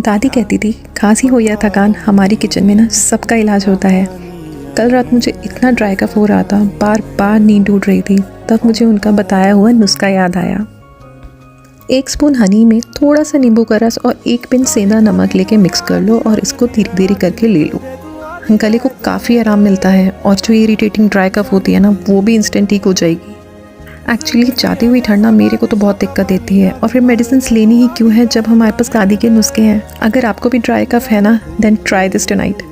दादी कहती थी खांसी हो या थकान हमारी किचन में ना सबका इलाज होता है। कल रात मुझे इतना ड्राई कफ हो रहा था, बार बार नींद टूट रही थी, तब मुझे उनका बताया हुआ नुस्खा याद आया। 1 स्पून हनी में थोड़ा सा नींबू का रस और 1 पिंच सेंधा नमक लेके मिक्स कर लो और इसको धीरे धीरे करके ले लो। गले को काफ़ी आराम मिलता है और जो इरिटेटिंग ड्राई कफ होती है ना वो भी इंस्टेंट ठीक हो जाएगी। एक्चुअली जाती हुई ठंड ना मेरे को तो बहुत दिक्कत देती है और फिर मेडिसिन लेनी ही क्यों है जब हमारे पास दादी के नुस्खे हैं। अगर आपको भी ड्राई कफ है ना, देन ट्राई दिस टुनाइट।